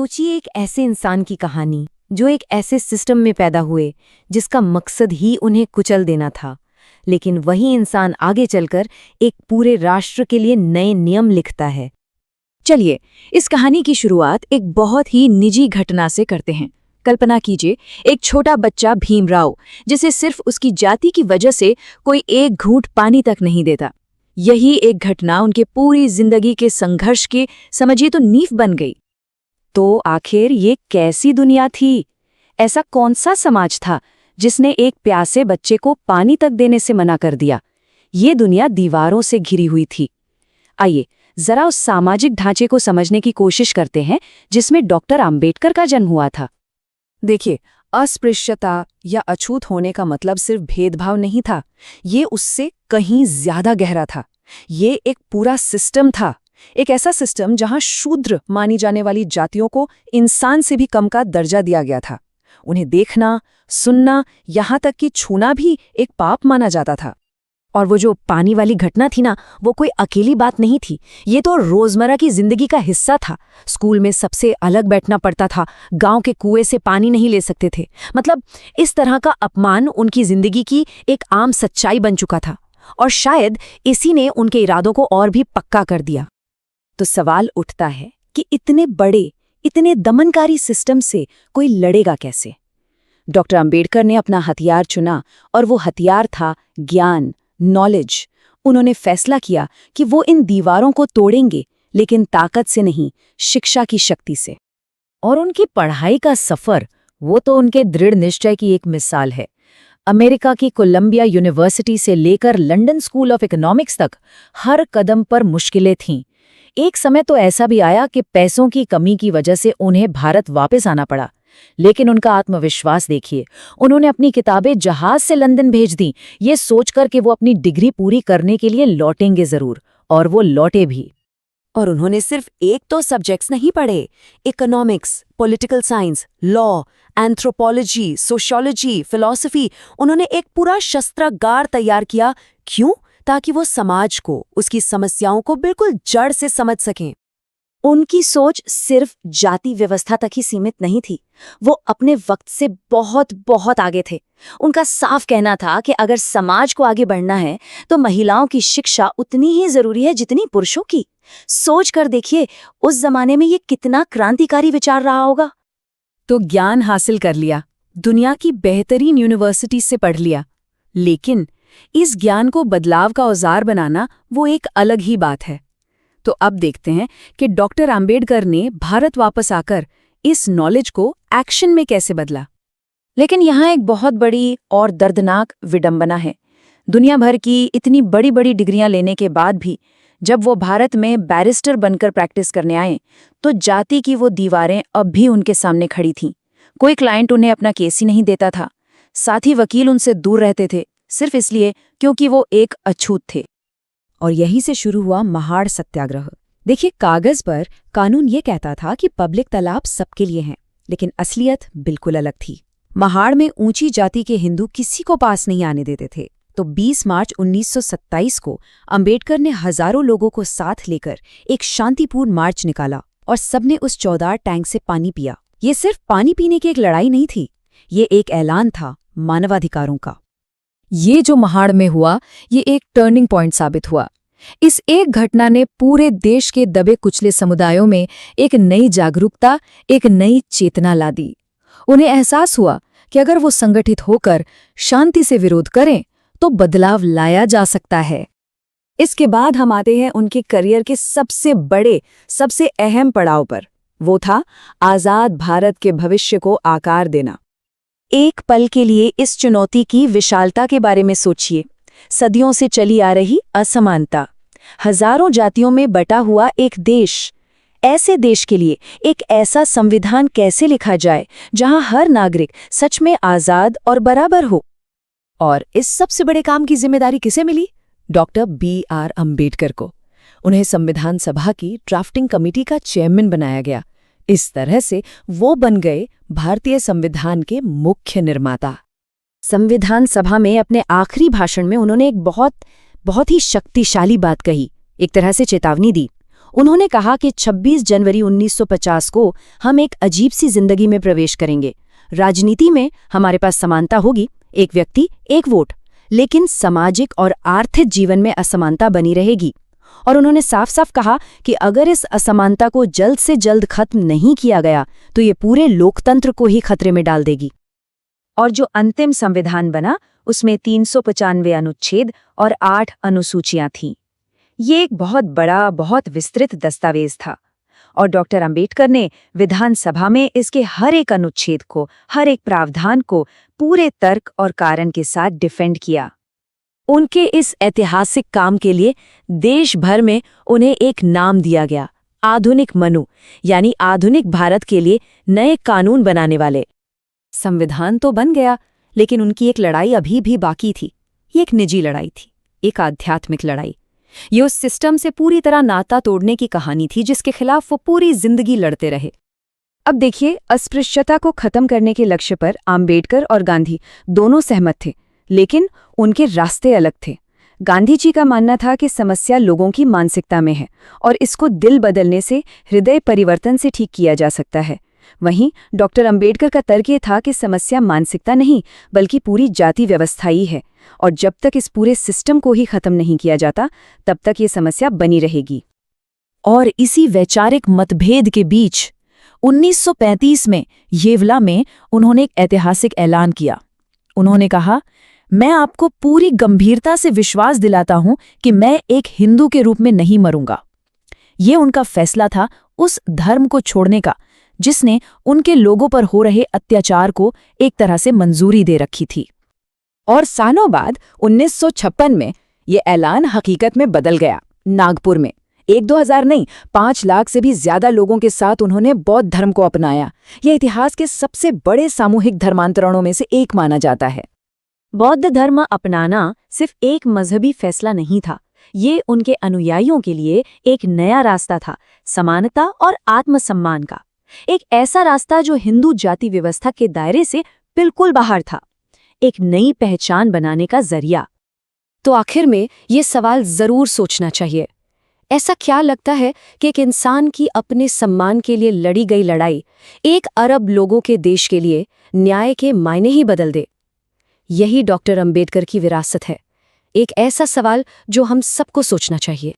सोचिए एक ऐसे इंसान की कहानी जो एक ऐसे सिस्टम में पैदा हुए जिसका मकसद ही उन्हें कुचल देना था, लेकिन वही इंसान आगे चलकर एक पूरे राष्ट्र के लिए नए नियम लिखता है। चलिए इस कहानी की शुरुआत एक बहुत ही निजी घटना से करते हैं। कल्पना कीजिए एक छोटा बच्चा भीमराव, जिसे सिर्फ उसकी जाति की वजह से कोई एक घूंट पानी तक नहीं देता। यही एक घटना उनके पूरी जिंदगी के संघर्ष की समझिए तो नींव बन गई। तो आखिर ये कैसी दुनिया थी? ऐसा कौन सा समाज था जिसने एक प्यासे बच्चे को पानी तक देने से मना कर दिया? ये दुनिया दीवारों से घिरी हुई थी। आइए जरा उस सामाजिक ढांचे को समझने की कोशिश करते हैं जिसमें डॉक्टर आम्बेडकर का जन्म हुआ था। देखिए, अस्पृश्यता या अछूत होने का मतलब सिर्फ भेदभाव नहीं था, ये उससे कहीं ज्यादा गहरा था। ये एक पूरा सिस्टम था, एक ऐसा सिस्टम जहां शूद्र मानी जाने वाली जातियों को इंसान से भी कम का दर्जा दिया गया था। उन्हें देखना, सुनना, यहां तक कि छूना भी एक पाप माना जाता था। और वो जो पानी वाली घटना थी ना, वो कोई अकेली बात नहीं थी। ये तो रोजमर्रा की जिंदगी का हिस्सा था। स्कूल में सबसे अलग बैठना पड़ता था, गांव के कुएं से पानी नहीं ले सकते थे। मतलब इस तरह का अपमान उनकी जिंदगी की एक आम सच्चाई बन चुका था, और शायद इसी ने उनके इरादों को और भी पक्का कर दिया। तो सवाल उठता है कि इतने बड़े, इतने दमनकारी सिस्टम से कोई लड़ेगा कैसे? डॉक्टर अंबेडकर ने अपना हथियार चुना, और वो हथियार था ज्ञान, नॉलेज। उन्होंने फैसला किया कि वो इन दीवारों को तोड़ेंगे, लेकिन ताकत से नहीं, शिक्षा की शक्ति से। और उनकी पढ़ाई का सफर, वो तो उनके दृढ़ निश्चय की एक मिसाल है। अमेरिका की कोलंबिया यूनिवर्सिटी से लेकर लंदन स्कूल ऑफ इकोनॉमिक्स तक हर कदम पर मुश्किलें थीं। एक समय तो ऐसा भी आया कि पैसों की कमी की वजह से उन्हें भारत वापस आना पड़ा। लेकिन उनका आत्मविश्वास देखिए, उन्होंने अपनी किताबें जहाज से लंदन भेज दी, ये सोचकर कि वो अपनी डिग्री पूरी करने के लिए लौटेंगे जरूर, और वो लौटे भी। और उन्होंने सिर्फ एक तो सब्जेक्ट्स नहीं पढ़े, economics, political science, law, anthropology, sociology, philosophy, उन्होंने एक पूरा शस्त्रागार तैयार किया। क्यों? ताकि वो समाज को, उसकी समस्याओं को बिल्कुल जड़ से समझ सकें। उनकी सोच सिर्फ जाति व्यवस्था तक ही सीमित नहीं थी, वो अपने वक्त से बहुत बहुत आगे थे। उनका साफ कहना था कि अगर समाज को आगे बढ़ना है तो महिलाओं की शिक्षा उतनी ही जरूरी है जितनी पुरुषों की। सोच कर देखिए, उस जमाने में ये कितना क्रांतिकारी विचार रहा होगा। तो ज्ञान हासिल कर लिया, दुनिया की बेहतरीन यूनिवर्सिटी से पढ़ लिया, लेकिन इस ज्ञान को बदलाव का औजार बनाना वो एक अलग ही बात है। तो अब देखते हैं कि डॉक्टर आम्बेडकर ने भारत वापस आकर इस नॉलेज को एक्शन में कैसे बदला। लेकिन यहाँ एक बहुत बड़ी और दर्दनाक विडंबना है। दुनिया भर की इतनी बड़ी बड़ी डिग्रियां लेने के बाद भी जब वो भारत में बैरिस्टर बनकर प्रैक्टिस करने आए, तो जाति की वो दीवारें अब भी उनके सामने खड़ी थीं। कोई क्लाइंट उन्हें अपना केस ही नहीं देता था। साथ ही वकील उनसे दूर रहते थे, सिर्फ इसलिए क्योंकि वो एक अछूत थे। और यहीं से शुरू हुआ महाड़ सत्याग्रह। देखिए, कागज पर कानून ये कहता था कि पब्लिक तालाब सबके लिए हैं, लेकिन असलियत बिल्कुल अलग थी। महाड़ में ऊंची जाति के हिंदू किसी को पास नहीं आने देते थे। तो 20 मार्च 1927 को अंबेडकर ने हजारों लोगों को साथ लेकर एक शांतिपूर्ण मार्च निकाला, और सबने उस 14 टैंक से पानी पिया। ये सिर्फ पानी पीने की एक लड़ाई नहीं थी, ये एक ऐलान था मानवाधिकारों का। ये जो महाड़ में हुआ, ये एक टर्निंग पॉइंट साबित हुआ। इस एक घटना ने पूरे देश के दबे कुचले समुदायों में एक नई जागरूकता, एक नई चेतना ला दी। उन्हें एहसास हुआ कि अगर वो संगठित होकर शांति से विरोध करें तो बदलाव लाया जा सकता है। इसके बाद हम आते हैं उनके करियर के सबसे बड़े, सबसे अहम पड़ाव पर। वो था आजाद भारत के भविष्य को आकार देना। एक पल के लिए इस चुनौती की विशालता के बारे में सोचिए। सदियों से चली आ रही असमानता, हजारों जातियों में बटा हुआ एक देश। ऐसे देश के लिए एक ऐसा संविधान कैसे लिखा जाए जहां हर नागरिक सच में आजाद और बराबर हो? और इस सबसे बड़े काम की जिम्मेदारी किसे मिली? Doctor B.R. अंबेडकर को। उन्हें संविधान सभा की ड्राफ्टिंग कमेटी का चेयरमैन बनाया गया। इस तरह से वो बन गए भारतीय संविधान के मुख्य निर्माता। संविधान सभा में अपने आखिरी भाषण में उन्होंने एक बहुत ही शक्तिशाली बात कही, एक तरह से चेतावनी दी। उन्होंने कहा कि 26 जनवरी 1950 को हम एक अजीब सी जिंदगी में प्रवेश करेंगे। राजनीति में हमारे पास समानता होगी, एक व्यक्ति एक वोट, लेकिन सामाजिक और आर्थिक जीवन में असमानता बनी रहेगी। और उन्होंने साफ साफ कहा कि अगर इस असमानता को जल्द से जल्द खत्म नहीं किया गया तो ये पूरे लोकतंत्र को ही खतरे में डाल देगी। और जो अंतिम संविधान बना उसमें 395 अनुच्छेद और 8 अनुसूचियां थीं। ये एक बहुत बड़ा, बहुत विस्तृत दस्तावेज था और डॉक्टर अंबेडकर ने विधानसभा में इसके हर एक अनुच्छेद को, हर एक प्रावधान को पूरे तर्क और कारण के साथ डिफेंड किया। उनके इस ऐतिहासिक काम के लिए देश भर में उन्हें एक नाम दिया गया, आधुनिक मनु, यानी आधुनिक भारत के लिए नए कानून बनाने वाले। संविधान तो बन गया, लेकिन उनकी एक लड़ाई अभी भी बाकी थी। ये एक निजी लड़ाई थी, एक आध्यात्मिक लड़ाई। ये उस सिस्टम से पूरी तरह नाता तोड़ने की कहानी थी जिसके खिलाफ वो पूरी जिंदगी लड़ते रहे। अब देखिए, अस्पृश्यता को खत्म करने के लक्ष्य पर आम्बेडकर और गांधी दोनों सहमत थे, लेकिन उनके रास्ते अलग थे। गांधी जी का मानना था कि समस्या लोगों की मानसिकता में है और इसको दिल बदलने से, हृदय परिवर्तन से ठीक किया जा सकता है। वहीं डॉक्टर अंबेडकर का तर्क ये था कि समस्या मानसिकता नहीं बल्कि पूरी जाति व्यवस्था ही है और जब तक इस पूरे सिस्टम को ही खत्म नहीं किया जाता तब तक ये समस्या बनी रहेगी। और इसी वैचारिक मतभेद के बीच 1935 में येवला में उन्होंने एक ऐतिहासिक ऐलान किया। उन्होंने कहा, मैं आपको पूरी गंभीरता से विश्वास दिलाता हूं कि मैं एक हिंदू के रूप में नहीं मरूंगा। ये उनका फैसला था उस धर्म को छोड़ने का जिसने उनके लोगों पर हो रहे अत्याचार को एक तरह से मंजूरी दे रखी थी। और सालों बाद 1956 में ये ऐलान हकीकत में बदल गया। नागपुर में 1-2 नहीं, 5 लाख से भी ज्यादा लोगों के साथ उन्होंने बौद्ध धर्म को अपनाया। यह इतिहास के सबसे बड़े सामूहिक धर्मांतरणों में से एक माना जाता है। बौद्ध धर्म अपनाना सिर्फ एक मजहबी फैसला नहीं था, ये उनके अनुयायियों के लिए एक नया रास्ता था, समानता और आत्मसम्मान का। एक ऐसा रास्ता जो हिंदू जाति व्यवस्था के दायरे से बिल्कुल बाहर था, एक नई पहचान बनाने का जरिया। तो आखिर में ये सवाल जरूर सोचना चाहिए, ऐसा क्या लगता है कि एक इंसान की अपने सम्मान के लिए लड़ी गई लड़ाई 1 अरब लोगों के देश के लिए न्याय के मायने ही बदल दे? यही डॉक्टर अंबेडकर की विरासत है, एक ऐसा सवाल जो हम सबको सोचना चाहिए।